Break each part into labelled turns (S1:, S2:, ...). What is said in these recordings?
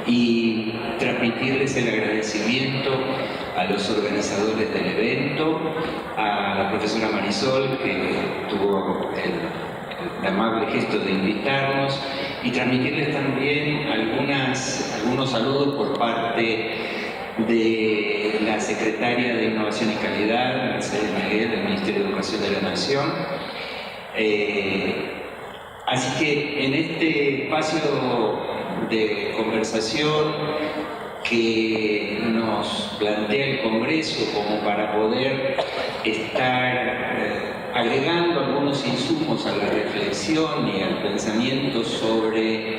S1: y transmitirles el agradecimiento a los organizadores del evento, a la profesora Marisol, que tuvo el amable gesto de invitarnos, y transmitirles también algunos saludos por parte de la secretaria de Innovación y Calidad, Mercedes Miguel, del Ministerio de Educación de la Nación. Así que en este espacio de conversación que nos plantea el Congreso como para poder estar agregando algunos insumos a la reflexión y al pensamiento sobre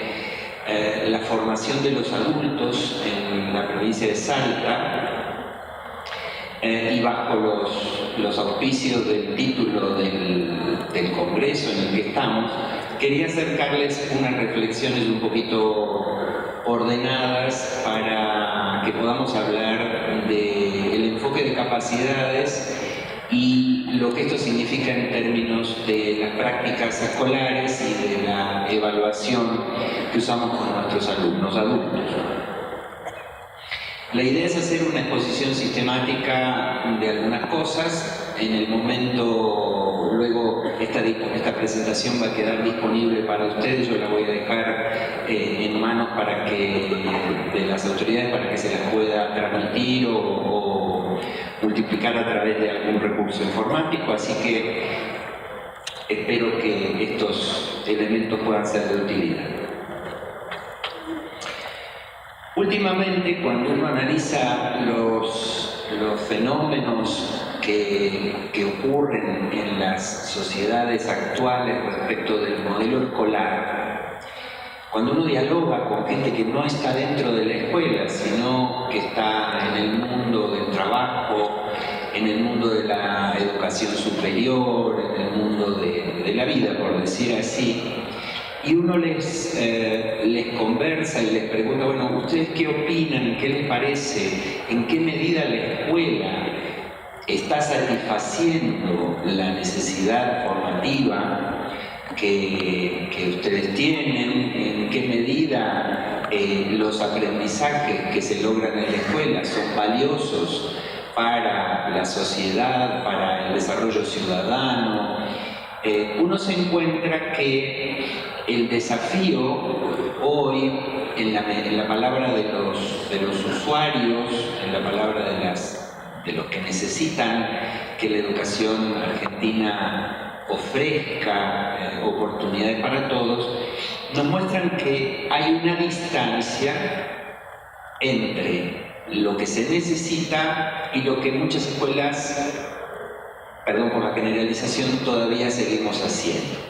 S1: la formación de los adultos en la provincia de Salta, y bajo los auspicios del título del Congreso en el que estamos, quería acercarles unas reflexiones un poquito ordenadas para que podamos hablar del enfoque de capacidades y lo que esto significa en términos de las prácticas escolares y de la evaluación que usamos con nuestros alumnos adultos. La idea es hacer una exposición sistemática de algunas cosas. En el momento, luego esta presentación va a quedar disponible para ustedes. Yo la voy a dejar en manos de las autoridades para que se las pueda transmitir o multiplicar a través de algún recurso informático. Así que espero que estos elementos puedan ser de utilidad. Últimamente, cuando uno analiza los fenómenos que ocurren en las sociedades actuales respecto del modelo escolar, cuando uno dialoga con gente que no está dentro de la escuela, sino que está en el mundo del trabajo, en el mundo de la educación superior, en el mundo de la vida, por decir así, y uno les conversa y les pregunta, bueno, ¿ustedes qué opinan? ¿Qué les parece? ¿En qué medida la escuela está satisfaciendo la necesidad formativa que ustedes tienen? ¿En qué medida los aprendizajes que se logran en la escuela son valiosos para la sociedad, para el desarrollo ciudadano? Uno se encuentra que el desafío hoy, en la palabra de los usuarios, en la palabra de los que necesitan que la educación argentina ofrezca oportunidades para todos, nos muestran que hay una distancia entre lo que se necesita y lo que muchas escuelas, perdón por la generalización, todavía seguimos haciendo.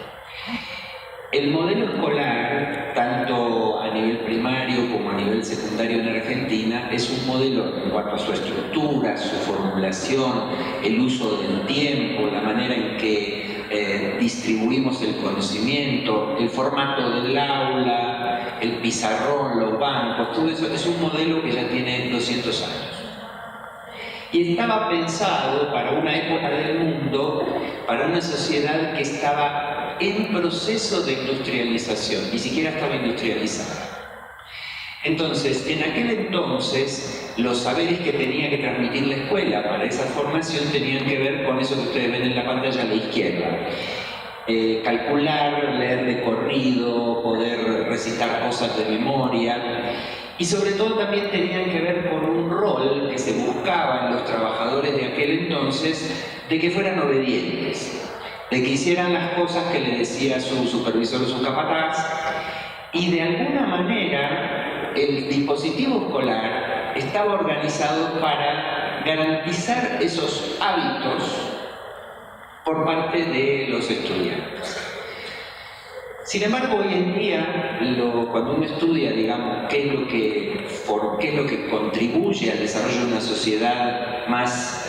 S1: El modelo escolar, tanto a nivel primario como a nivel secundario en Argentina, es un modelo en cuanto a su estructura, su formulación, el uso del tiempo, la manera en que distribuimos el conocimiento, el formato del aula, el pizarrón, los bancos, todo eso es un modelo que ya tiene 200 años. Y estaba pensado para una época del mundo, para una sociedad que estaba en proceso de industrialización, ni siquiera estaba industrializada. Entonces, en aquel entonces, los saberes que tenía que transmitir la escuela para esa formación tenían que ver con eso que ustedes ven en la pantalla a la izquierda. Calcular, leer de corrido, poder recitar cosas de memoria. Y sobre todo también tenían que ver con un rol que se buscaba en los trabajadores de aquel entonces, de que fueran obedientes, de que hicieran las cosas que le decía su supervisor o su capataz, y de alguna manera el dispositivo escolar estaba organizado para garantizar esos hábitos por parte de los estudiantes. Sin embargo, hoy en día, cuando uno estudia, digamos, qué es lo que contribuye al desarrollo de una sociedad más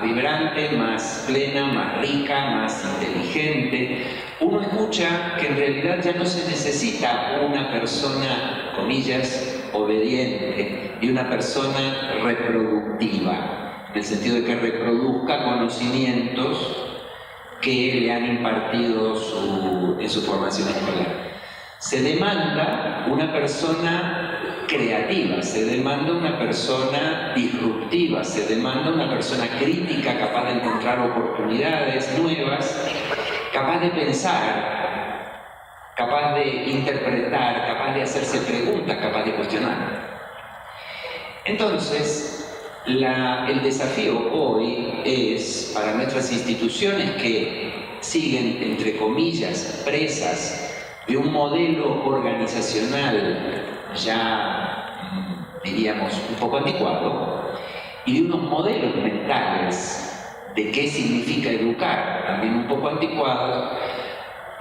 S1: vibrante, más plena, más rica, más inteligente, uno escucha que en realidad ya no se necesita una persona, comillas, obediente, y una persona reproductiva, en el sentido de que reproduzca conocimientos que le han impartido en su formación escolar. Se demanda una persona creativa, se demanda una persona disruptiva, se demanda una persona crítica, capaz de encontrar oportunidades nuevas, capaz de pensar, capaz de interpretar, capaz de hacerse preguntas, capaz de cuestionar. Entonces, el desafío hoy es para nuestras instituciones que siguen, entre comillas, presas de un modelo organizacional ya, diríamos, un poco anticuado, y de unos modelos mentales de qué significa educar, también un poco anticuados,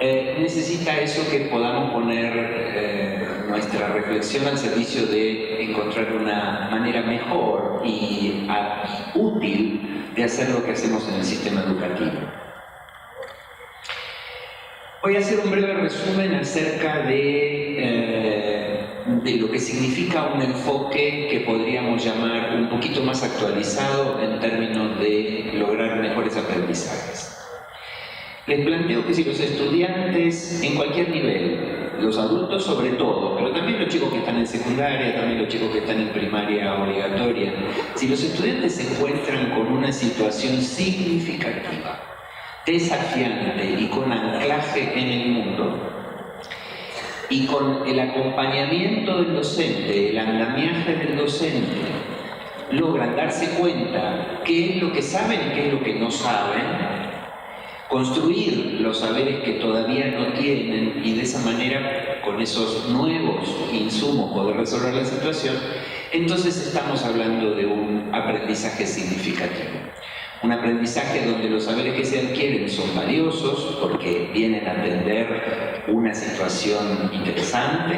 S1: necesita eso que podamos poner nuestra reflexión al servicio de encontrar una manera mejor y útil de hacer lo que hacemos en el sistema educativo. Voy a hacer un breve resumen acerca de lo que significa un enfoque que podríamos llamar un poquito más actualizado en términos de lograr mejores aprendizajes. Les planteo que si los estudiantes en cualquier nivel, los adultos sobre todo, pero también los chicos que están en secundaria, también los chicos que están en primaria obligatoria, si los estudiantes se encuentran con una situación significativa, desafiante y con anclaje en el mundo, y con el acompañamiento del docente, el andamiaje del docente, logran darse cuenta qué es lo que saben y qué es lo que no saben, construir los saberes que todavía no tienen y de esa manera, con esos nuevos insumos, poder resolver la situación, entonces estamos hablando de un aprendizaje significativo. Un aprendizaje donde los saberes que se adquieren son valiosos porque vienen a atender una situación interesante,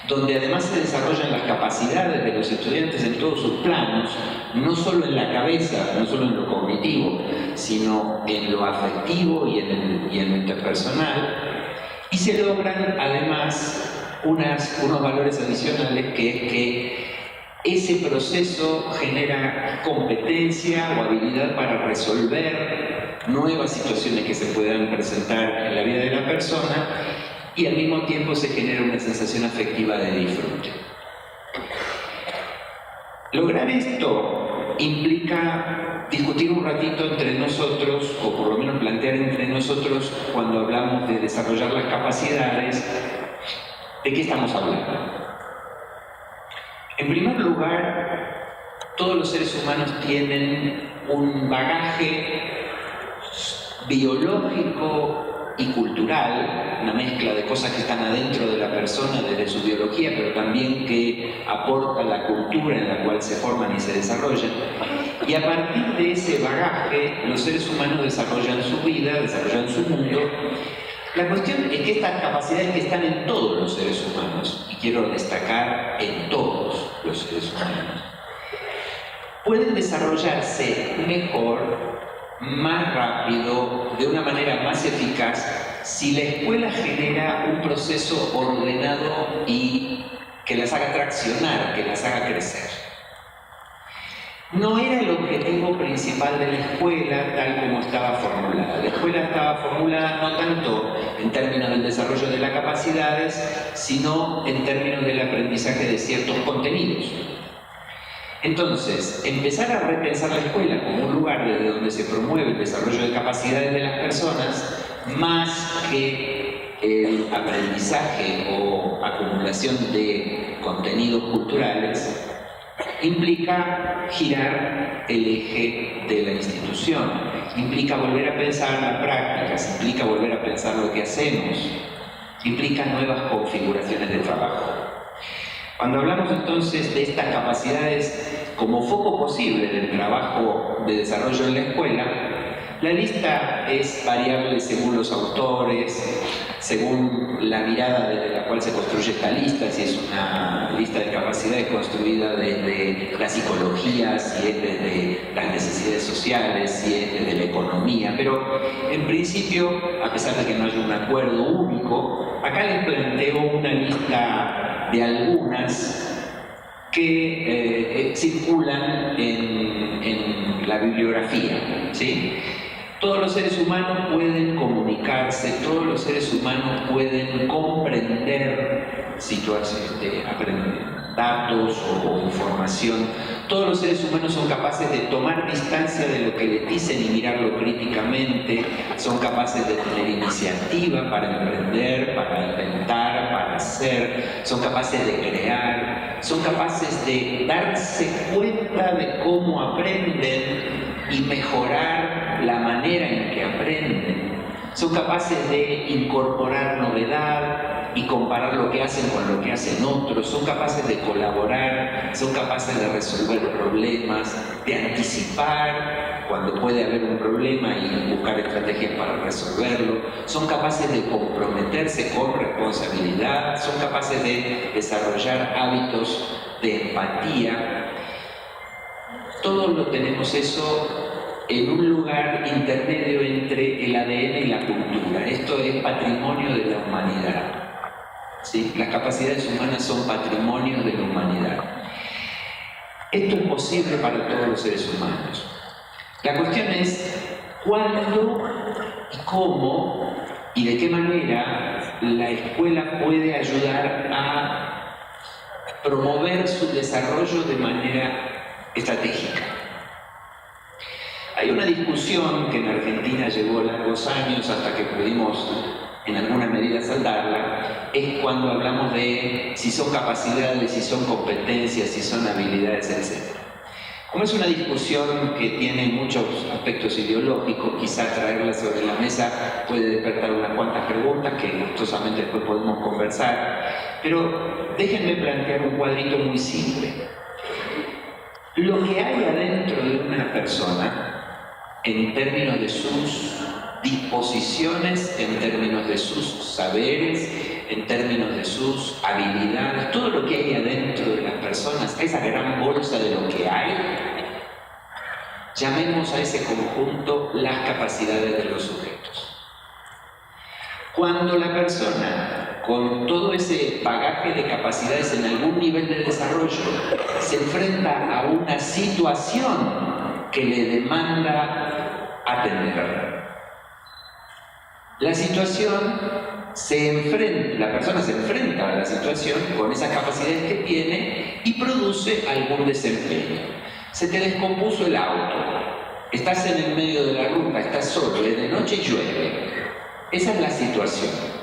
S1: donde además se desarrollan las capacidades de los estudiantes en todos sus planos, no solo en la cabeza, no solo en lo cognitivo, sino en lo afectivo y en lo interpersonal, y se logran además unos valores adicionales, que es que ese proceso genera competencia o habilidad para resolver nuevas situaciones que se puedan presentar en la vida de la persona, y al mismo tiempo se genera una sensación afectiva de disfrute. Lograr esto implica discutir un ratito entre nosotros, o por lo menos plantear entre nosotros, cuando hablamos de desarrollar las capacidades, ¿de qué estamos hablando? En primer lugar, todos los seres humanos tienen un bagaje biológico y cultural, una mezcla de cosas que están adentro de la persona desde su biología, pero también que aporta la cultura en la cual se forman y se desarrollan. Y a partir de ese bagaje, los seres humanos desarrollan su vida, desarrollan su mundo. La cuestión es que estas capacidades que están en todos los seres humanos, y quiero destacar en todos los seres humanos, pueden desarrollarse mejor, más rápido, de una manera más eficaz, si la escuela genera un proceso ordenado y que las haga traccionar, que las haga crecer. No era el objetivo principal de la escuela tal como estaba formulada. La escuela estaba formulada no tanto en términos del desarrollo de las capacidades, sino en términos del aprendizaje de ciertos contenidos. Entonces, empezar a repensar la escuela como un lugar desde donde se promueve el desarrollo de capacidades de las personas, más que el aprendizaje o acumulación de contenidos culturales, implica girar el eje de la institución, implica volver a pensar las prácticas, implica volver a pensar lo que hacemos, implica nuevas configuraciones de trabajo. Cuando hablamos entonces de estas capacidades como foco posible del trabajo de desarrollo en la escuela, la lista es variable según los autores, según la mirada desde la cual se construye esta lista, si es una lista de capacidades construida desde la psicología, si es desde las necesidades sociales, si es desde la economía, pero en principio, a pesar de que no haya un acuerdo único, acá les planteo una lista de algunas que circulan en la bibliografía, ¿sí? Todos los seres humanos pueden comunicarse, todos los seres humanos pueden comprender situaciones, datos o información. Todos los seres humanos son capaces de tomar distancia de lo que les dicen y mirarlo críticamente, son capaces de tener iniciativa para emprender, para inventar, para hacer, son capaces de crear, son capaces de darse cuenta de cómo aprenden y mejorar la manera en que aprenden. Son capaces de incorporar novedad y comparar lo que hacen con lo que hacen otros. Son capaces de colaborar, son capaces de resolver problemas, de anticipar cuando puede haber un problema y buscar estrategias para resolverlo. Son capaces de comprometerse con responsabilidad, son capaces de desarrollar hábitos de empatía. Todos lo tenemos eso en un lugar intermedio entre el ADN y la cultura. Esto es patrimonio de la humanidad. ¿Sí? Las capacidades humanas son patrimonio de la humanidad. Esto es posible para todos los seres humanos. La cuestión es cuándo y cómo y de qué manera la escuela puede ayudar a promover su desarrollo de manera estratégica. Hay una discusión que en Argentina llevó largos años hasta que pudimos en alguna medida saldarla, es cuando hablamos de si son capacidades, si son competencias, si son habilidades, etc. Como es una discusión que tiene muchos aspectos ideológicos, quizá traerla sobre la mesa puede despertar unas cuantas preguntas que gustosamente después podemos conversar, pero déjenme plantear un cuadrito muy simple. Lo que hay adentro de una persona, en términos de sus disposiciones, en términos de sus saberes, en términos de sus habilidades, todo lo que hay adentro de las personas, esa gran bolsa de lo que hay, llamemos a ese conjunto las capacidades de los sujetos. Cuando la persona, con todo ese bagaje de capacidades en algún nivel de desarrollo, se enfrenta a una situación que le demanda atender. La situación la persona se enfrenta a la situación con esas capacidades que tiene y produce algún desempeño. Se te descompuso el auto, estás en el medio de la ruta, estás solo, es de noche y llueve. Esa es la situación.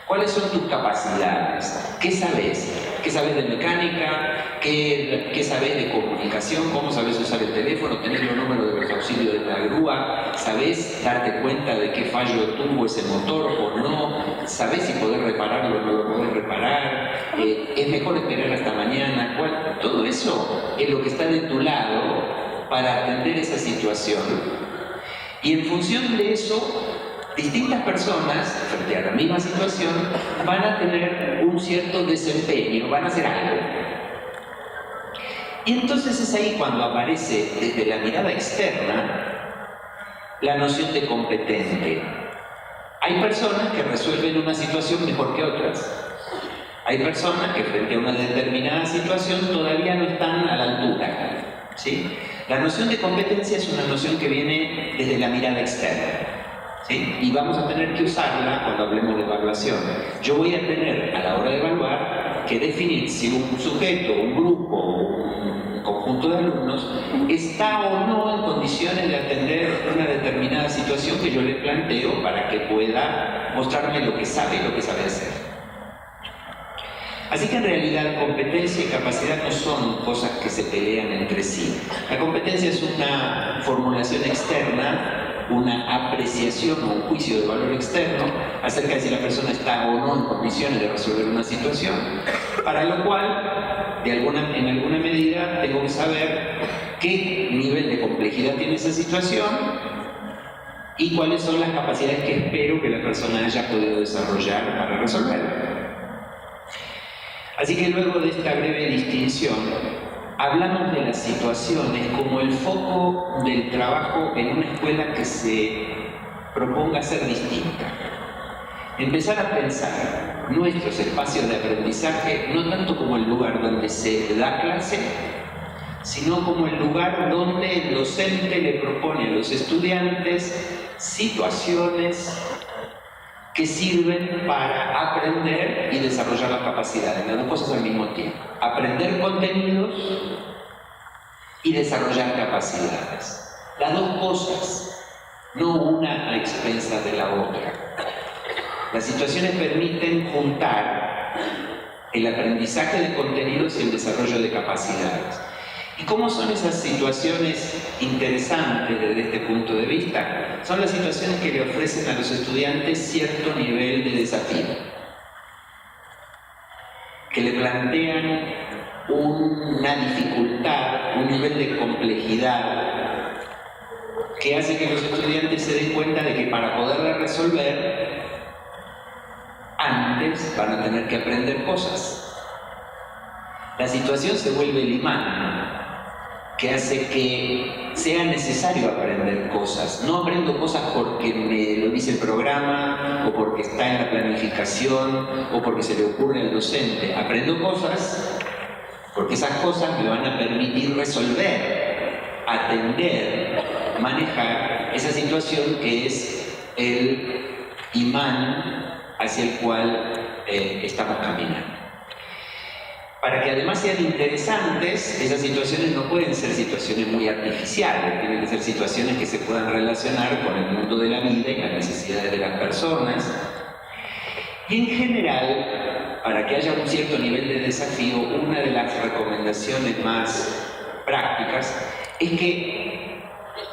S1: ¿Cuáles son tus capacidades? ¿Qué sabes? ¿Qué sabes de mecánica? ¿Qué sabes de comunicación? ¿Cómo sabes usar el teléfono? ¿Tenés los números de los auxilios de la grúa? ¿Sabés darte cuenta de qué fallo tuvo ese motor o no? ¿Sabés si podés repararlo o no lo podés reparar? ¿Es mejor esperar hasta mañana? Todo eso es lo que está de tu lado para atender esa situación. Y en función de eso, distintas personas, frente a la misma situación, van a tener un cierto desempeño, van a hacer algo. Y entonces es ahí cuando aparece desde la mirada externa la noción de competente. Hay personas que resuelven una situación mejor que otras. Hay personas que frente a una determinada situación todavía no están a la altura. ¿Sí? La noción de competencia es una noción que viene desde la mirada externa. ¿Sí? Y vamos a tener que usarla cuando hablemos de evaluación. Yo voy a tener a la hora de evaluar que definir si un sujeto, un grupo, un conjunto de alumnos está o no en condiciones de atender una determinada situación que yo le planteo para que pueda mostrarme lo que sabe y lo que sabe hacer. Así que en realidad competencia y capacidad no son cosas que se pelean entre sí. La competencia es una formulación externa, una apreciación o un juicio de valor externo acerca de si la persona está o no en condiciones de resolver una situación, para lo cual, en alguna medida, tengo que saber qué nivel de complejidad tiene esa situación y cuáles son las capacidades que espero que la persona haya podido desarrollar para resolverla. Así que luego de esta breve distinción, hablamos de las situaciones como el foco del trabajo en una escuela que se proponga ser distinta. Empezar a pensar nuestros espacios de aprendizaje no tanto como el lugar donde se da clase, sino como el lugar donde el docente le propone a los estudiantes situaciones que sirven para aprender y desarrollar las capacidades, las dos cosas al mismo tiempo. Aprender contenidos y desarrollar capacidades. Las dos cosas, no una a expensas de la otra. Las situaciones permiten juntar el aprendizaje de contenidos y el desarrollo de capacidades. ¿Y cómo son esas situaciones interesantes desde este punto de vista? Son las situaciones que le ofrecen a los estudiantes cierto nivel de desafío, que le plantean una dificultad, un nivel de complejidad, que hace que los estudiantes se den cuenta de que para poderla resolver, antes van a tener que aprender cosas. La situación se vuelve el imán que hace que sea necesario aprender cosas. No aprendo cosas porque me lo dice el programa, o porque está en la planificación, o porque se le ocurre al docente. Aprendo cosas porque esas cosas me van a permitir resolver, atender, manejar esa situación que es el imán hacia el cual estamos caminando. Para que además sean interesantes, esas situaciones no pueden ser situaciones muy artificiales, tienen que ser situaciones que se puedan relacionar con el mundo de la vida y las necesidades de las personas. Y en general, para que haya un cierto nivel de desafío, una de las recomendaciones más prácticas es que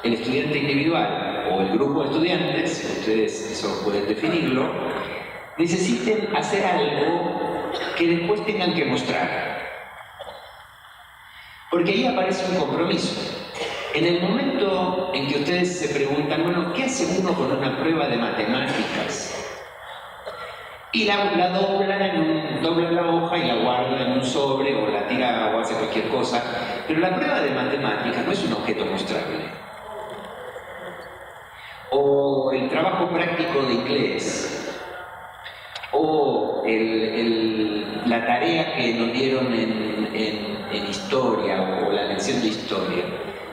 S1: el estudiante individual o el grupo de estudiantes, ustedes eso pueden definirlo, necesiten hacer algo que después tengan que mostrar. Porque ahí aparece un compromiso. En el momento en que ustedes se preguntan, bueno, ¿qué hace uno con una prueba de matemáticas? Y la dobla la hoja y la guarda en un sobre o la tira o hace cualquier cosa. Pero la prueba de matemáticas no es un objeto mostrable. O el trabajo práctico de inglés. O la tarea que nos dieron en historia o la lección de historia.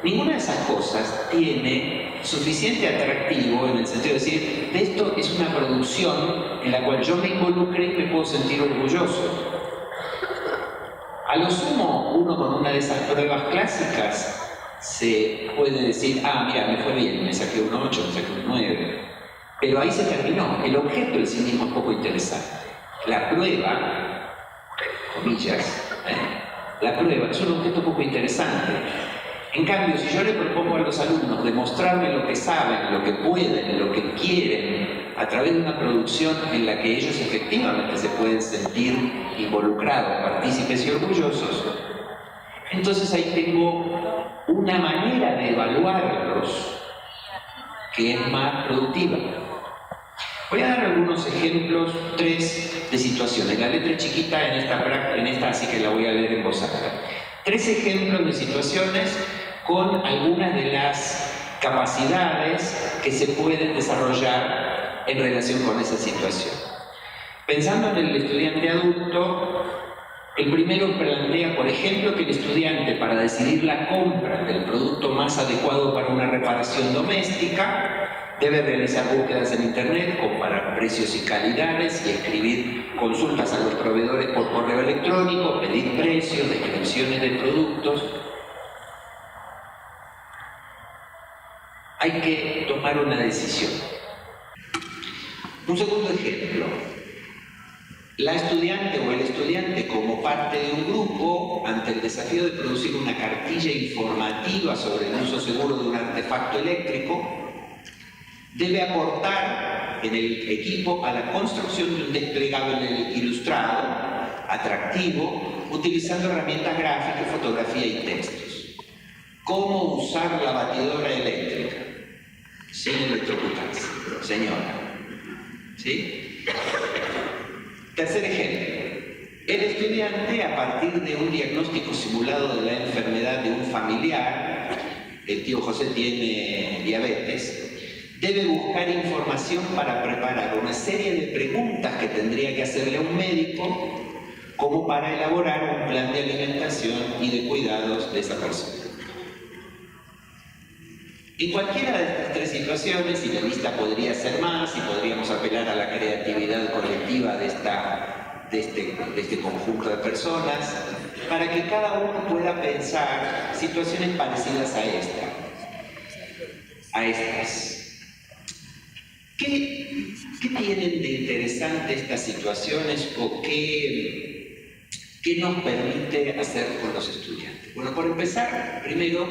S1: Ninguna de esas cosas tiene suficiente atractivo en el sentido de decir, de esto es una producción en la cual yo me involucré y me puedo sentir orgulloso. A lo sumo, uno con una de esas pruebas clásicas se puede decir, ah, mira, me fue bien, me saqué un 8, me saqué un 9. Pero ahí se terminó. El objeto en sí mismo es poco interesante. La prueba, comillas, la prueba es un objeto poco interesante. En cambio, si yo le propongo a los alumnos demostrarme lo que saben, lo que pueden, lo que quieren, a través de una producción en la que ellos efectivamente se pueden sentir involucrados, partícipes y orgullosos, entonces ahí tengo una manera de evaluarlos que es más productiva. Voy a dar algunos ejemplos, 3 de situaciones. La letra es chiquita en esta, así que la voy a leer en voz alta. 3 ejemplos de situaciones con algunas de las capacidades que se pueden desarrollar en relación con esa situación. Pensando en el estudiante adulto, el primero plantea, por ejemplo, que el estudiante, para decidir la compra del producto más adecuado para una reparación doméstica, debe realizar búsquedas en internet, comparar precios y calidades y escribir consultas a los proveedores por correo electrónico, pedir precios, descripciones de productos. Hay que tomar una decisión. Un segundo ejemplo. La estudiante o el estudiante, como parte de un grupo, ante el desafío de producir una cartilla informativa sobre el uso seguro de un artefacto eléctrico, debe aportar en el equipo a la construcción de un desplegable ilustrado, atractivo, utilizando herramientas gráficas, fotografía y textos. ¿Cómo usar la batidora eléctrica sin electrocutarse, señora? ¿Sí? Tercer ejemplo. El estudiante, a partir de un diagnóstico simulado de la enfermedad de un familiar, el tío José tiene diabetes, debe buscar información para preparar una serie de preguntas que tendría que hacerle a un médico como para elaborar un plan de alimentación y de cuidados de esa persona. En cualquiera de estas tres situaciones, y la lista podría ser más, y podríamos apelar a la creatividad colectiva de este conjunto de personas, para que cada uno pueda pensar situaciones parecidas a estas. ¿Qué tienen de interesante estas situaciones o qué nos permite hacer con los estudiantes? Bueno, por empezar, primero,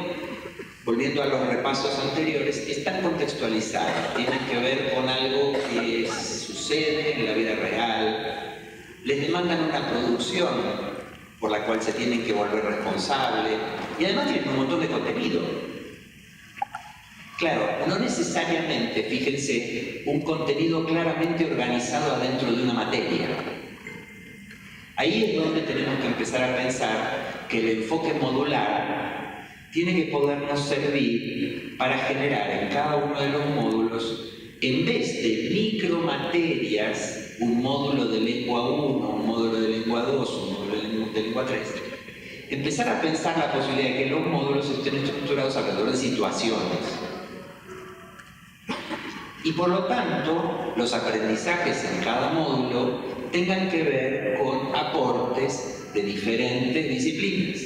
S1: volviendo a los repasos anteriores, están contextualizadas, tienen que ver con algo que sucede en la vida real, les demandan una producción por la cual se tienen que volver responsables y además tienen un montón de contenido. Claro, no necesariamente, fíjense, un contenido claramente organizado adentro de una materia. Ahí es donde tenemos que empezar a pensar que el enfoque modular tiene que podernos servir para generar en cada uno de los módulos, en vez de micromaterias, un módulo de lengua 1, un módulo de lengua 2, un módulo de lengua 3, empezar a pensar la posibilidad de que los módulos estén estructurados alrededor de situaciones. Y por lo tanto, los aprendizajes en cada módulo tengan que ver con aportes de diferentes disciplinas.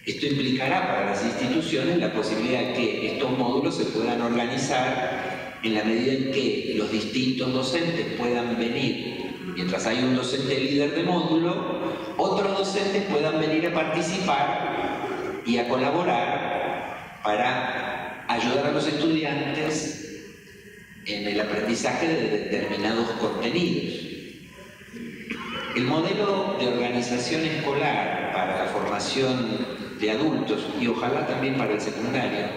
S1: Esto implicará para las instituciones la posibilidad de que estos módulos se puedan organizar en la medida en que los distintos docentes puedan venir, mientras hay un docente líder de módulo, otros docentes puedan venir a participar y a colaborar para ayudar a los estudiantes en el aprendizaje de determinados contenidos. El modelo de organización escolar para la formación de adultos y ojalá también para el secundario,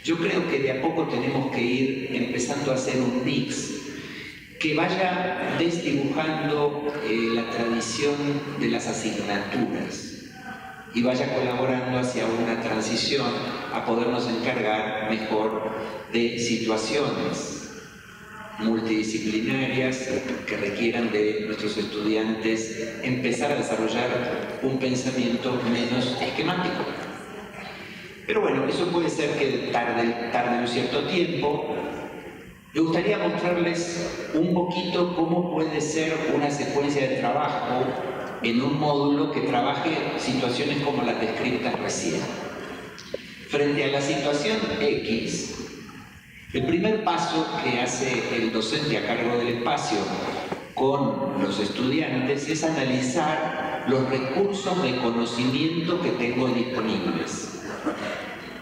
S1: yo creo que de a poco tenemos que ir empezando a hacer un mix que vaya desdibujando la tradición de las asignaturas y vaya colaborando hacia una transición a podernos encargar mejor de situaciones multidisciplinarias que requieran de nuestros estudiantes empezar a desarrollar un pensamiento menos esquemático. Pero bueno, eso puede ser que tarde un cierto tiempo. Me gustaría mostrarles un poquito cómo puede ser una secuencia de trabajo en un módulo que trabaje situaciones como las descritas recién. Frente a la situación X, el primer paso que hace el docente a cargo del espacio con los estudiantes es analizar los recursos de conocimiento que tengo disponibles.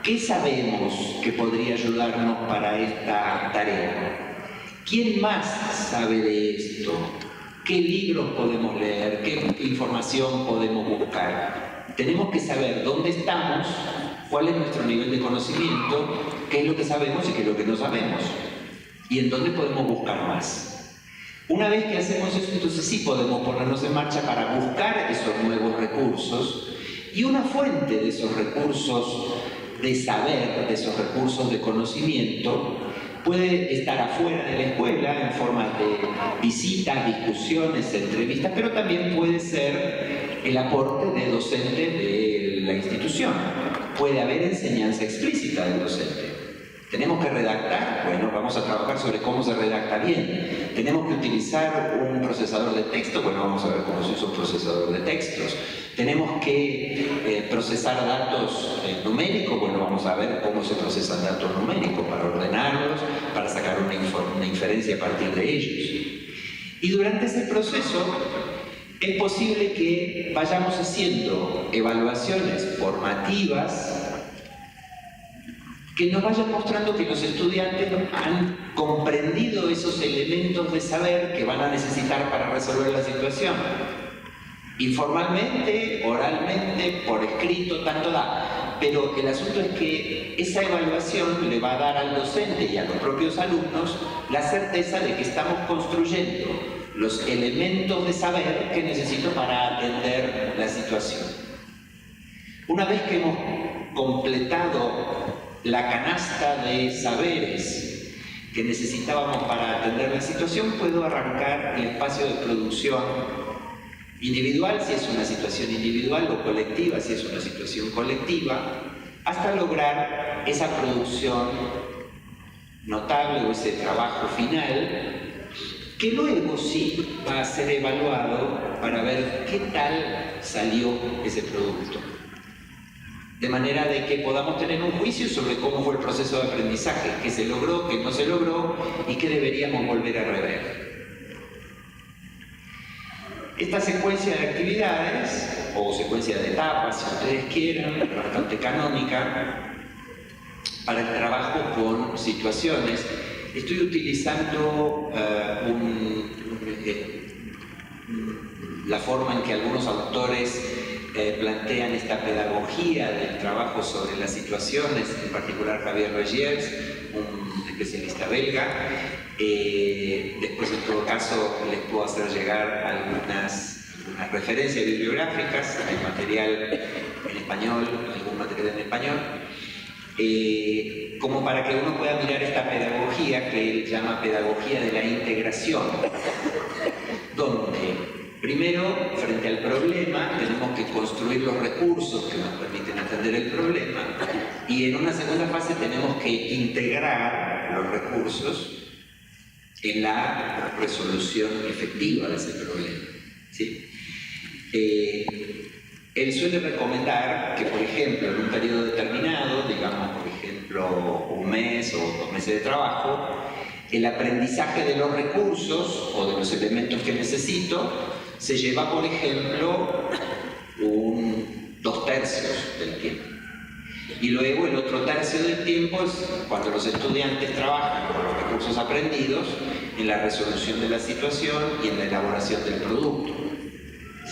S1: ¿Qué sabemos que podría ayudarnos para esta tarea? ¿Quién más sabe de esto? ¿Qué libros podemos leer? ¿Qué información podemos buscar? Tenemos que saber dónde estamos, cuál es nuestro nivel de conocimiento, qué es lo que sabemos y qué es lo que no sabemos, y en dónde podemos buscar más. Una vez que hacemos eso, entonces sí podemos ponernos en marcha para buscar esos nuevos recursos, y una fuente de esos recursos de saber, de esos recursos de conocimiento, puede estar afuera de la escuela en forma de visitas, discusiones, entrevistas, pero también puede ser el aporte de docentes de la institución. Puede haber enseñanza explícita del docente. ¿Tenemos que redactar? Bueno, vamos a trabajar sobre cómo se redacta bien. ¿Tenemos que utilizar un procesador de texto? Bueno, vamos a ver cómo se usa un procesador de textos. ¿Tenemos que procesar datos numéricos? Bueno, vamos a ver cómo se procesan datos numéricos para ordenarlos, para sacar una inferencia a partir de ellos. Y durante ese proceso es posible que vayamos haciendo evaluaciones formativas que nos vayan mostrando que los estudiantes han comprendido esos elementos de saber que van a necesitar para resolver la situación. Informalmente, oralmente, por escrito, tanto da. Pero el asunto es que esa evaluación le va a dar al docente y a los propios alumnos la certeza de que estamos construyendo los elementos de saber que necesito para atender la situación. Una vez que hemos completado la canasta de saberes que necesitábamos para atender la situación, puedo arrancar el espacio de producción individual, si es una situación individual, o colectiva, si es una situación colectiva, hasta lograr esa producción notable o ese trabajo final, que luego sí va a ser evaluado para ver qué tal salió ese producto. De manera de que podamos tener un juicio sobre cómo fue el proceso de aprendizaje, qué se logró, qué no se logró y qué deberíamos volver a rever. Esta secuencia de actividades, o secuencia de etapas, si ustedes quieren, bastante canónica, para el trabajo con situaciones, estoy utilizando la forma en que algunos autores plantean esta pedagogía del trabajo sobre las situaciones, en particular Javier Regiers, un especialista belga. Después, en todo caso, les puedo hacer llegar algunas referencias bibliográficas, hay material en español, algún material en español, como para que uno pueda mirar esta pedagogía que él llama pedagogía de la integración, donde primero, frente al problema, tenemos que construir los recursos que nos permiten atender el problema, y en una segunda fase tenemos que integrar los recursos en la resolución efectiva de ese problema, ¿sí? Él suele recomendar que, por ejemplo, en un periodo determinado, digamos, por ejemplo, un mes o 2 meses de trabajo, el aprendizaje de los recursos o de los elementos que necesito se lleva, por ejemplo, 2/3 del tiempo. Y luego el otro tercio del tiempo es cuando los estudiantes trabajan con los recursos aprendidos en la resolución de la situación y en la elaboración del producto,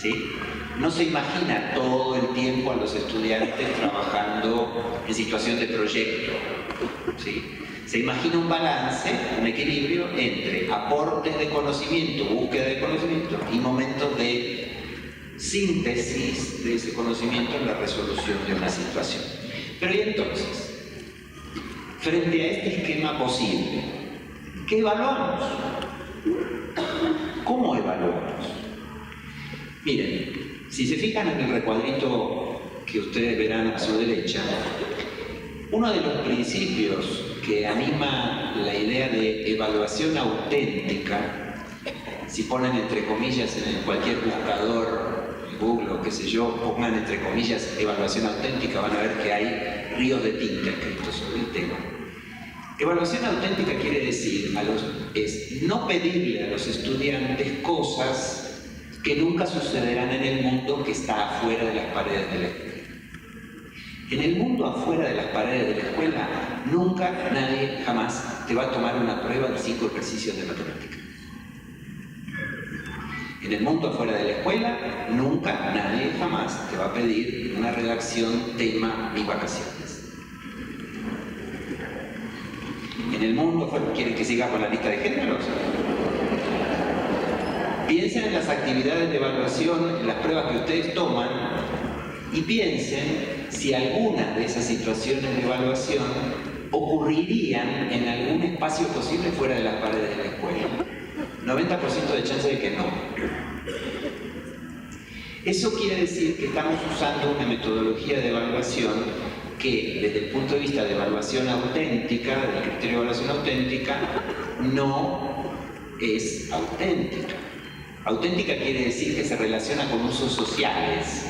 S1: ¿sí? No se imagina todo el tiempo a los estudiantes trabajando en situación de proyecto, ¿sí? Se imagina un balance, un equilibrio entre aportes de conocimiento, búsqueda de conocimiento y momentos de síntesis de ese conocimiento en la resolución de una situación. Pero y entonces, frente a este esquema posible, ¿qué evaluamos? ¿Cómo evaluamos? Miren, si se fijan en el recuadrito que ustedes verán a su derecha, uno de los principios que anima la idea de evaluación auténtica, si ponen entre comillas en cualquier buscador, Google o qué sé yo, pongan entre comillas evaluación auténtica, van a ver que hay ríos de tinta escritos sobre el tema. Evaluación auténtica quiere decir es no pedirle a los estudiantes cosas que nunca sucederán en el mundo que está afuera de las paredes de la escuela. En el mundo afuera de las paredes de la escuela, nunca nadie jamás te va a tomar una prueba de 5 ejercicios de matemática. En el mundo afuera de la escuela, nunca nadie jamás te va a pedir una redacción, tema ni vacaciones. En el mundo afuera, ¿quieren que siga con la lista de géneros? Piensen en las actividades de evaluación, en las pruebas que ustedes toman, y piensen si alguna de esas situaciones de evaluación ocurrirían en algún espacio posible fuera de las paredes de la escuela. 90% de chance de que no. Eso quiere decir que estamos usando una metodología de evaluación que, desde el punto de vista de evaluación auténtica, del criterio de evaluación auténtica, no es auténtica. Auténtica quiere decir que se relaciona con usos sociales,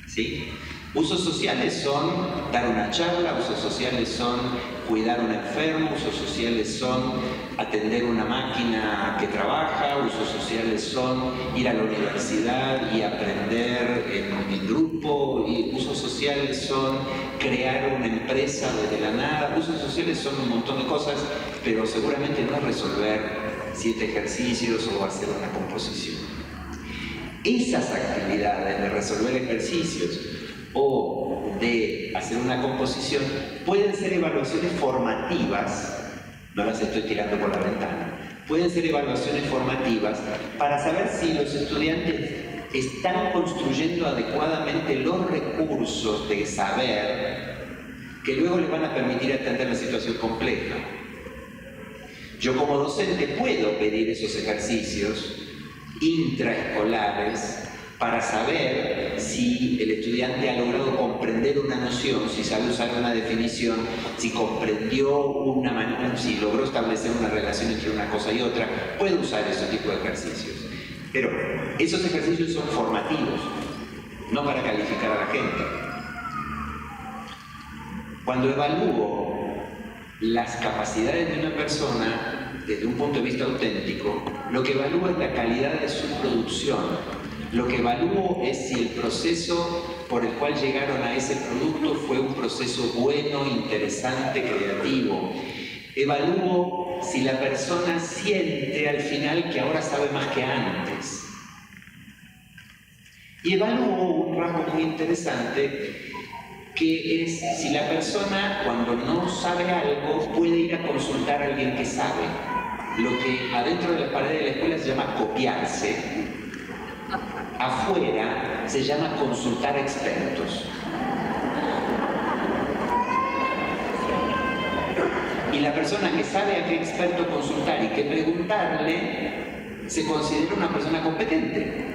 S1: ¿sí? Usos sociales son dar una charla, usos sociales son cuidar a un enfermo, usos sociales son atender una máquina que trabaja, usos sociales son ir a la universidad y aprender en grupo, y usos sociales son crear una empresa desde la nada. Usos sociales son un montón de cosas, pero seguramente no es resolver 7 ejercicios o hacer una composición. Esas actividades de resolver ejercicios o de hacer una composición pueden ser evaluaciones formativas, no las estoy tirando por la ventana, pueden ser evaluaciones formativas para saber si los estudiantes están construyendo adecuadamente los recursos de saber que luego les van a permitir atender la situación compleja. Yo como docente puedo pedir esos ejercicios intraescolares para saber si el estudiante ha logrado comprender una noción, si sabe usar una definición, si comprendió una manera, si logró establecer una relación entre una cosa y otra, puede usar ese tipo de ejercicios. Pero esos ejercicios son formativos, no para calificar a la gente. Cuando evalúo las capacidades de una persona desde un punto de vista auténtico, lo que evalúo es la calidad de su producción. Lo que evalúo es si el proceso por el cual llegaron a ese producto fue un proceso bueno, interesante, creativo. Evalúo si la persona siente al final que ahora sabe más que antes. Y evalúo un rasgo muy interesante, que es si la persona, cuando no sabe algo, puede ir a consultar a alguien que sabe. Lo que adentro de las paredes de la escuela se llama copiarse, afuera se llama consultar a expertos. Y la persona que sabe a qué experto consultar y qué preguntarle, se considera una persona competente.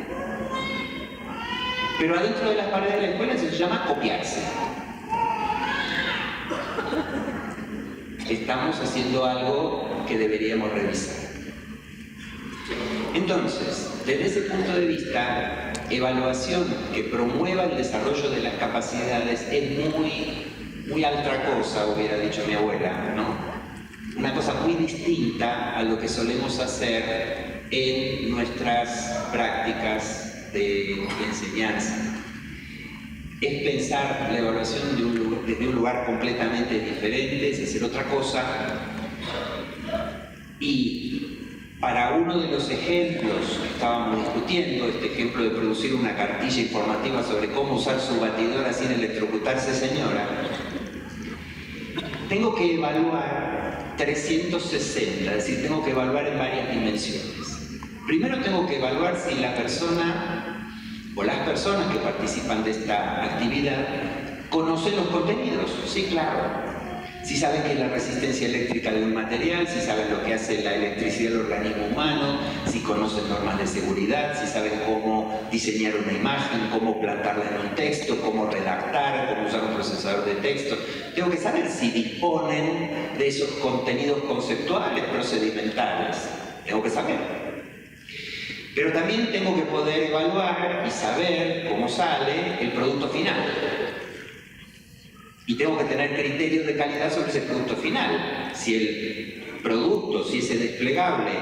S1: Pero adentro de las paredes de la escuela se llama copiarse. Estamos haciendo algo que deberíamos revisar. Entonces, desde ese punto de vista, evaluación que promueva el desarrollo de las capacidades es muy otra cosa, hubiera dicho mi abuela, ¿no? Una cosa muy distinta a lo que solemos hacer en nuestras prácticas de enseñanza. Es pensar la evaluación desde un lugar completamente diferente, es hacer otra cosa. Y para uno de los ejemplos que estábamos discutiendo, este ejemplo de producir una cartilla informativa sobre cómo usar su batidora sin electrocutarse, señora, tengo que evaluar 360, es decir, tengo que evaluar en varias dimensiones. Primero tengo que evaluar si la persona o las personas que participan de esta actividad conocen los contenidos. Sí, claro. Si saben qué es la resistencia eléctrica de un material, si saben lo que hace la electricidad del organismo humano, si conocen normas de seguridad, si saben cómo diseñar una imagen, cómo plantarla en un texto, cómo redactar, cómo usar un procesador de texto. Tengo que saber si disponen de esos contenidos conceptuales, procedimentales. Tengo que saber. Pero también tengo que poder evaluar y saber cómo sale el producto final. Y tengo que tener criterios de calidad sobre ese producto final. Si el producto, si ese desplegable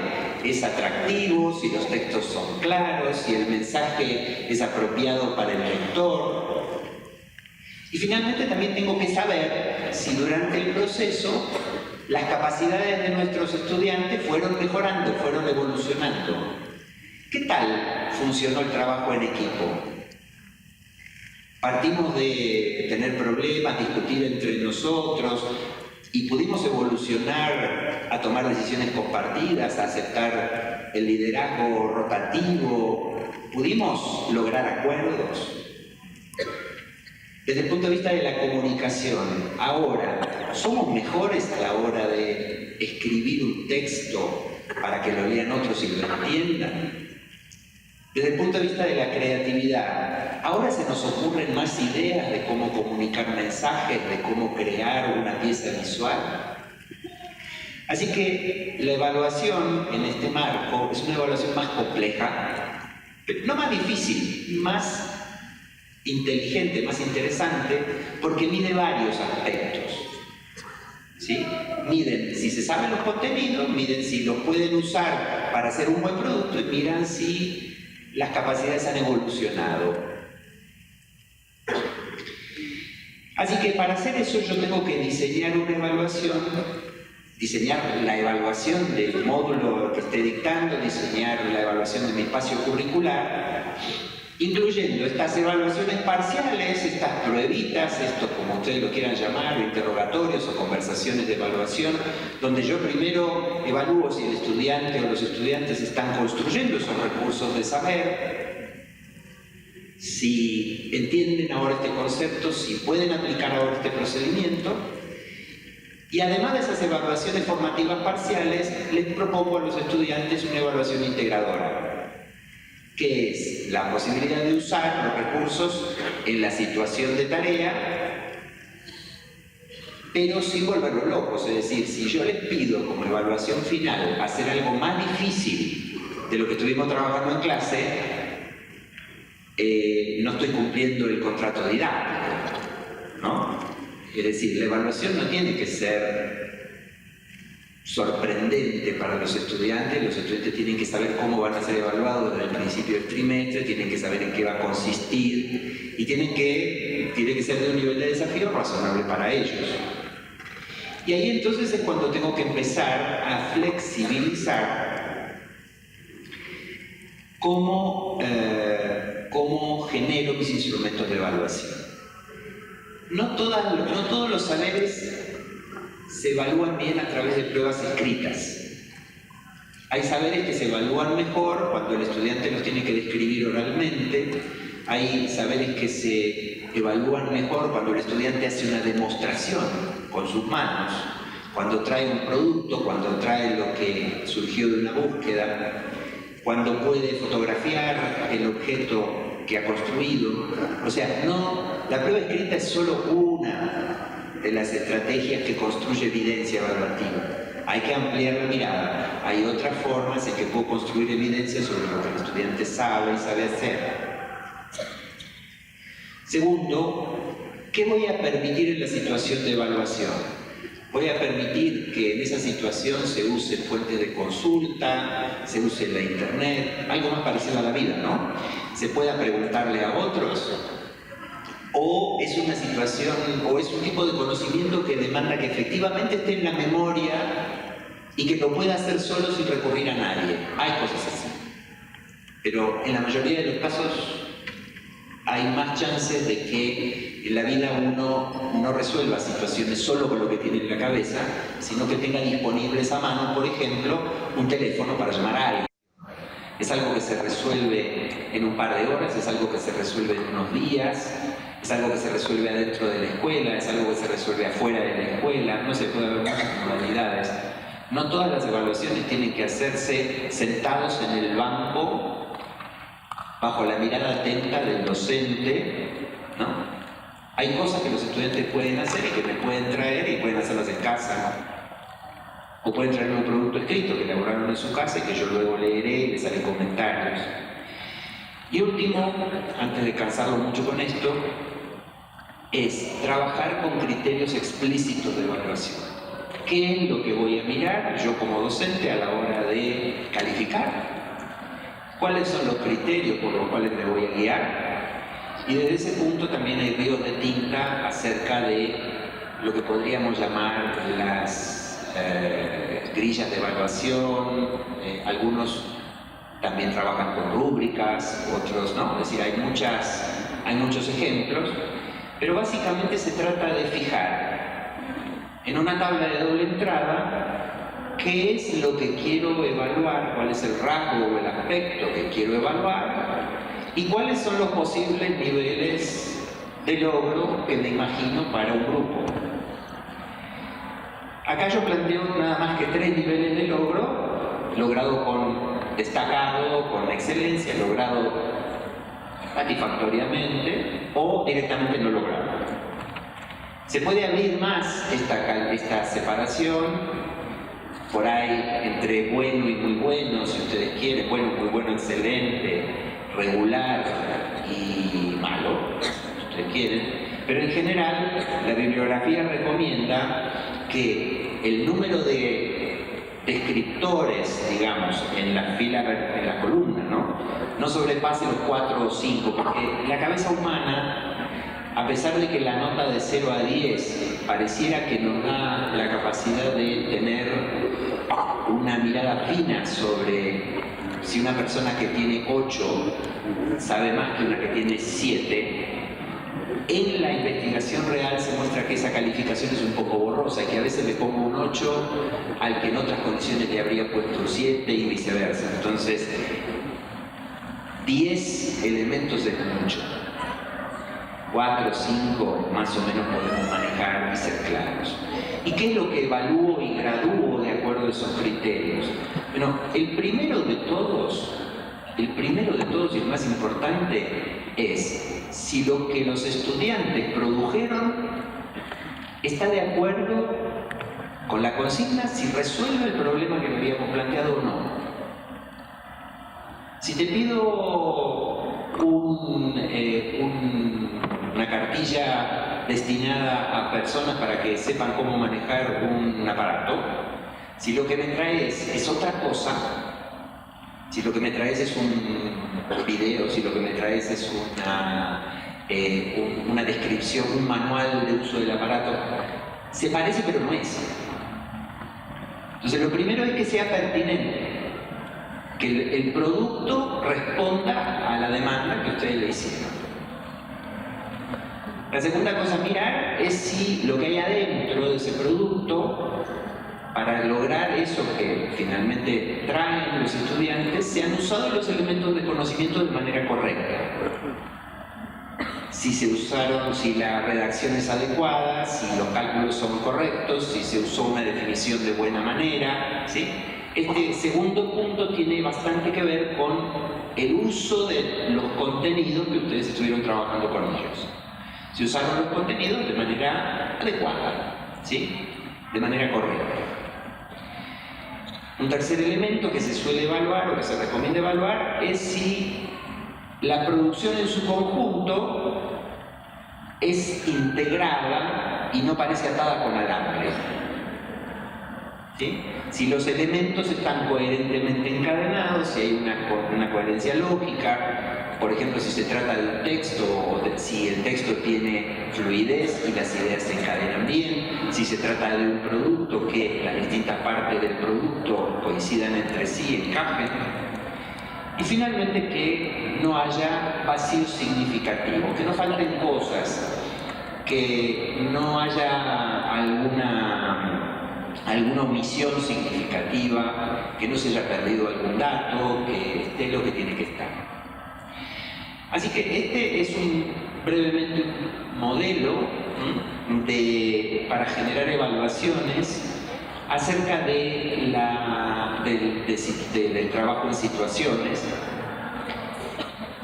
S1: es atractivo, si los textos son claros, si el mensaje es apropiado para el lector. Y finalmente también tengo que saber si durante el proceso las capacidades de nuestros estudiantes fueron mejorando, fueron evolucionando. ¿Qué tal funcionó el trabajo en equipo? Partimos de tener problemas, discutir entre nosotros y pudimos evolucionar a tomar decisiones compartidas, a aceptar el liderazgo rotativo. Pudimos lograr acuerdos. Desde el punto de vista de la comunicación, ahora, ¿somos mejores a la hora de escribir un texto para que lo lean otros y lo entiendan? Desde el punto de vista de la creatividad, ahora se nos ocurren más ideas de cómo comunicar mensajes, de cómo crear una pieza visual. Así que la evaluación en este marco es una evaluación más compleja, pero no más difícil, más inteligente, más interesante, porque mide varios aspectos. ¿Sí? Miden si se saben los contenidos, miden si los pueden usar para hacer un buen producto y miran si las capacidades han evolucionado. Así que para hacer eso yo tengo que diseñar una evaluación, diseñar la evaluación del módulo que esté dictando, diseñar la evaluación de mi espacio curricular, incluyendo estas evaluaciones parciales, estas pruebitas, estos como ustedes lo quieran llamar, interrogatorios o conversaciones de evaluación, donde yo primero evalúo si el estudiante o los estudiantes están construyendo esos recursos de saber, si entienden ahora este concepto, si pueden aplicar ahora este procedimiento. Y además de esas evaluaciones formativas parciales, les propongo a los estudiantes una evaluación integradora, que es la posibilidad de usar los recursos en la situación de tarea, pero sin volverlos locos. Es decir, si yo les pido como evaluación final hacer algo más difícil de lo que estuvimos trabajando en clase, no estoy cumpliendo el contrato didáctico, ¿no? Es decir, la evaluación no tiene que ser sorprendente para los estudiantes tienen que saber cómo van a ser evaluados desde el principio del trimestre, tienen que saber en qué va a consistir y tiene que ser de un nivel de desafío razonable para ellos. Y ahí entonces es cuando tengo que empezar a flexibilizar cómo genero mis instrumentos de evaluación. No todos los saberes se evalúan bien a través de pruebas escritas. Hay saberes que se evalúan mejor cuando el estudiante los tiene que describir oralmente, hay saberes que se evalúan mejor cuando el estudiante hace una demostración con sus manos, cuando trae un producto, cuando trae lo que surgió de una búsqueda, cuando puede fotografiar el objeto que ha construido. O sea, la prueba escrita es solo una de las estrategias que construye evidencia evaluativa. Hay que ampliar la mirada. Hay otras formas en que puedo construir evidencia sobre lo que el estudiante sabe y sabe hacer. Segundo, ¿qué voy a permitir en la situación de evaluación? Voy a permitir que en esa situación se use fuentes de consulta, se use la internet, algo más parecido a la vida, ¿no? Se pueda preguntarle a otros. O es una situación, o es un tipo de conocimiento que demanda que efectivamente esté en la memoria y que lo pueda hacer solo sin recurrir a nadie. Hay cosas así. Pero en la mayoría de los casos hay más chances de que en la vida uno no resuelva situaciones solo con lo que tiene en la cabeza, sino que tenga disponibles a mano, por ejemplo, un teléfono para llamar a alguien. Es algo que se resuelve en un par de horas, es algo que se resuelve en unos días, es algo que se resuelve adentro de la escuela, es algo que se resuelve afuera de la escuela, no se puede haber muchas modalidades. No todas las evaluaciones tienen que hacerse sentados en el banco, bajo la mirada atenta del docente, ¿no? Hay cosas que los estudiantes pueden hacer y que me pueden traer y pueden hacerlas en casa. O pueden traerme un producto escrito que elaboraron en su casa y que yo luego leeré y les haré comentarios. Y último, antes de cansarlo mucho con esto, es trabajar con criterios explícitos de evaluación. ¿Qué es lo que voy a mirar yo como docente a la hora de calificar? ¿Cuáles son los criterios por los cuales me voy a guiar? Y desde ese punto también hay ríos de tinta acerca de lo que podríamos llamar las grillas de evaluación. Algunos también trabajan con rúbricas, otros no. Es decir, hay muchos ejemplos, pero básicamente se trata de fijar en una tabla de doble entrada qué es lo que quiero evaluar, cuál es el rasgo o el aspecto que quiero evaluar y cuáles son los posibles niveles de logro que me imagino para un grupo. Acá yo planteo nada más que 3 niveles de logro: logrado con destacado, con excelencia, logrado satisfactoriamente o directamente no logrado. Se puede abrir más esta separación, por ahí entre bueno y muy bueno, si ustedes quieren, bueno, muy bueno, excelente, regular y malo, si ustedes quieren, pero en general la bibliografía recomienda que el número de descriptores, digamos, en la fila, en la columna, no sobrepase los 4 o 5, porque la cabeza humana, a pesar de que la nota de 0 a 10 pareciera que nos da la capacidad de tener una mirada fina sobre si una persona que tiene 8 sabe más que una que tiene 7, en la investigación real se muestra que esa calificación es un poco borrosa y que a veces le pongo un 8 al que en otras condiciones le habría puesto un 7 y viceversa. Entonces, 10 elementos es mucho. 4 o 5 más o menos podemos manejar y ser claros. ¿Y qué es lo que evalúo y gradúo de acuerdo a esos criterios? Bueno, el primero de todos el primero de todos y el más importante es si lo que los estudiantes produjeron está de acuerdo con la consigna, si resuelve el problema que le habíamos planteado o no. Si te pido una cartilla destinada a personas para que sepan cómo manejar un aparato, si lo que me traes es otra cosa, si lo que me traes es un video, si lo que me traes es una descripción, un manual de uso del aparato, se parece pero no es. Entonces lo primero es que sea pertinente, que el producto responda a la demanda que ustedes le hicieron. La segunda cosa a mirar es si lo que hay adentro de ese producto, para lograr eso que finalmente traen los estudiantes, se han usado los elementos de conocimiento de manera correcta. Si se usaron, si la redacción es adecuada, si los cálculos son correctos, si se usó una definición de buena manera, ¿sí? Este segundo punto tiene bastante que ver con el uso de los contenidos que ustedes estuvieron trabajando con ellos. Si usaron los contenidos de manera adecuada, ¿sí? De manera correcta. Un tercer elemento que se suele evaluar o que se recomienda evaluar es si la producción en su conjunto es integrada y no parece atada con alambre. ¿Sí? Si los elementos están coherentemente encadenados, si hay una coherencia lógica, por ejemplo, si se trata de un texto o si el texto tiene fluidez y las ideas se encadenan bien, si se trata de un producto que las distintas partes del producto coincidan entre sí, encajen. Y finalmente que no haya vacíos significativos, que no falten cosas, que no haya alguna omisión significativa, que no se haya perdido algún dato, que esté lo que tiene que estar. Así que este es brevemente un modelo para generar evaluaciones acerca del trabajo en situaciones.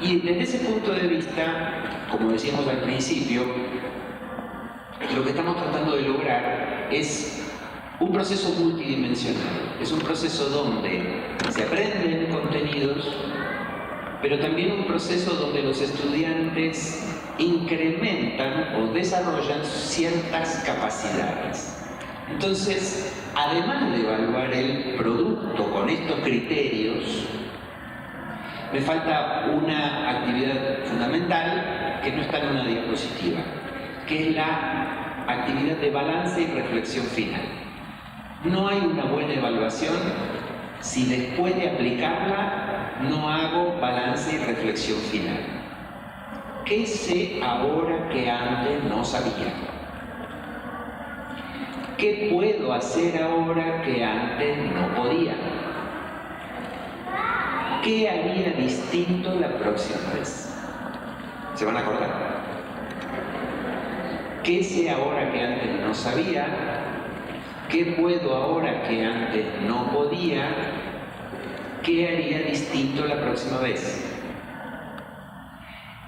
S1: Y desde ese punto de vista, como decíamos al principio, lo que estamos tratando de lograr es un proceso multidimensional. Es un proceso donde se aprenden contenidos, pero también un proceso donde los estudiantes incrementan o desarrollan ciertas capacidades. Entonces, además de evaluar el producto con estos criterios, me falta una actividad fundamental que no está en una diapositiva, que es la actividad de balance y reflexión final. No hay una buena evaluación si después de aplicarla no hago balance y reflexión final. ¿Qué sé ahora que antes no sabía? ¿Qué puedo hacer ahora que antes no podía? ¿Qué haría distinto la próxima vez? ¿Se van a acordar? ¿Qué sé ahora que antes no sabía? ¿Qué puedo ahora que antes no podía? ¿Qué haría distinto la próxima vez?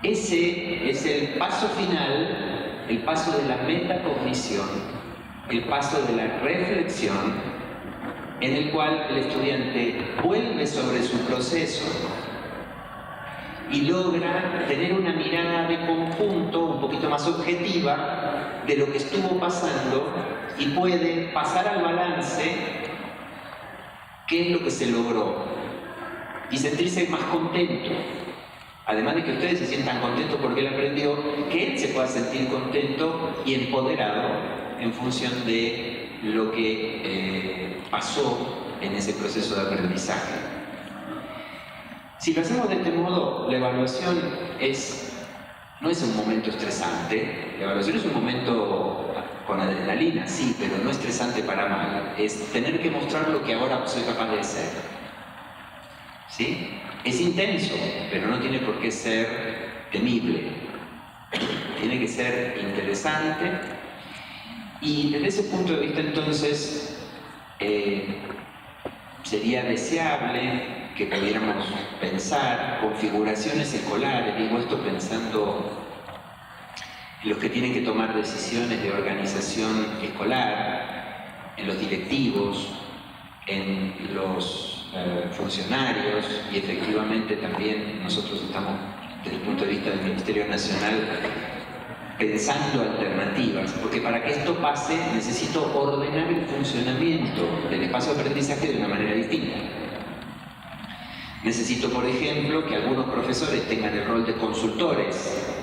S1: Ese es el paso final, el paso de la metacognición, el paso de la reflexión, en el cual el estudiante vuelve sobre su proceso y logra tener una mirada de conjunto un poquito más objetiva de lo que estuvo pasando y puede pasar al balance qué es lo que se logró y sentirse más contento. Además de que ustedes se sientan contentos porque él aprendió, que él se pueda sentir contento y empoderado en función de lo que pasó en ese proceso de aprendizaje. Si lo hacemos de este modo, la evaluación no es un momento estresante. La evaluación es un momento con adrenalina, sí, pero no estresante para mal. Es tener que mostrar lo que ahora soy capaz de hacer. ¿Sí? Es intenso, pero no tiene por qué ser temible. Tiene que ser interesante. Y desde ese punto de vista, entonces, sería deseable que pudiéramos pensar configuraciones escolares, digo esto pensando en los que tienen que tomar decisiones de organización escolar, en los directivos, en los funcionarios, y efectivamente también nosotros estamos, desde el punto de vista del Ministerio Nacional, pensando alternativas, porque para que esto pase necesito ordenar el funcionamiento del espacio de aprendizaje de una manera distinta. Necesito, por ejemplo, que algunos profesores tengan el rol de consultores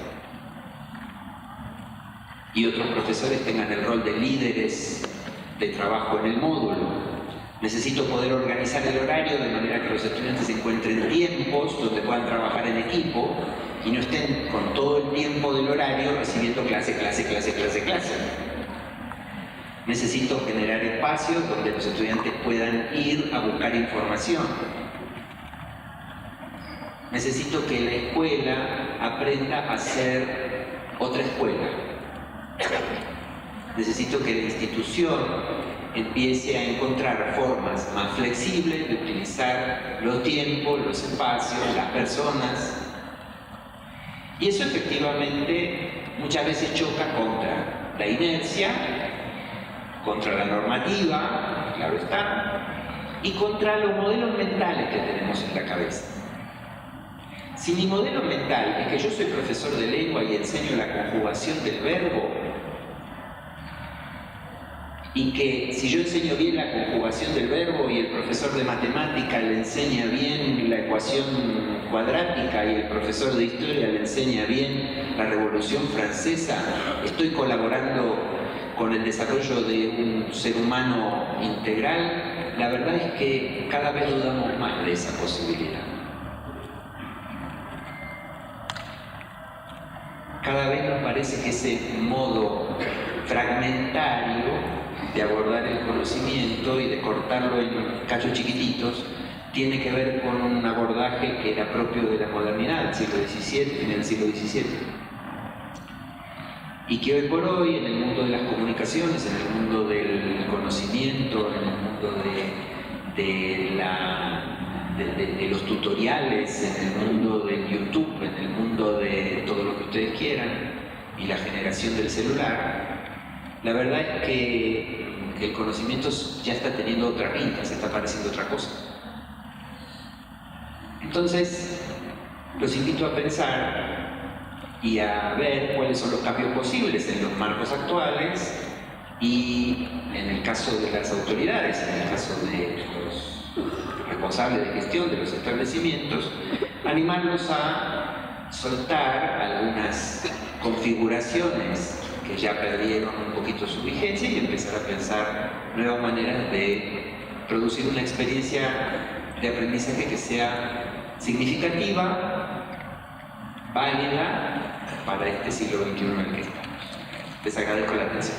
S1: y otros profesores tengan el rol de líderes de trabajo en el módulo. Necesito poder organizar el horario de manera que los estudiantes encuentren tiempos donde puedan trabajar en equipo y no estén con todo el tiempo del horario recibiendo clase. Necesito generar espacios donde los estudiantes puedan ir a buscar información. Necesito que la escuela aprenda a ser otra escuela. Necesito que la institución empiece a encontrar formas más flexibles de utilizar los tiempos, los espacios, las personas. Y eso efectivamente muchas veces choca contra la inercia, contra la normativa, claro está, y contra los modelos mentales que tenemos en la cabeza. Si mi modelo mental es que yo soy profesor de lengua y enseño la conjugación del verbo, y que si yo enseño bien la conjugación del verbo y el profesor de matemática le enseña bien la ecuación cuadrática y el profesor de historia le enseña bien la Revolución Francesa, estoy colaborando con el desarrollo de un ser humano integral, la verdad es que cada vez dudamos más de esa posibilidad. Cada vez nos parece que ese modo fragmentario de abordar el conocimiento y de cortarlo en cachos chiquititos tiene que ver con un abordaje que era propio de la modernidad, del siglo XVII, final del siglo XVII. Y que hoy por hoy, en el mundo de las comunicaciones, en el mundo del conocimiento, en el mundo de los tutoriales, en el mundo de YouTube, en el mundo de todo lo que ustedes quieran, y la generación del celular, la verdad es que el conocimiento ya está teniendo otra pinta, se está pareciendo otra cosa. Entonces, los invito a pensar y a ver cuáles son los cambios posibles en los marcos actuales y en el caso de las autoridades, en el caso de los responsables de gestión de los establecimientos, animarlos a soltar algunas configuraciones que ya perdieron un poquito su vigencia y empezar a pensar nuevas maneras de producir una experiencia de aprendizaje que sea significativa, válida para este siglo XXI en el que estamos. Les agradezco la atención.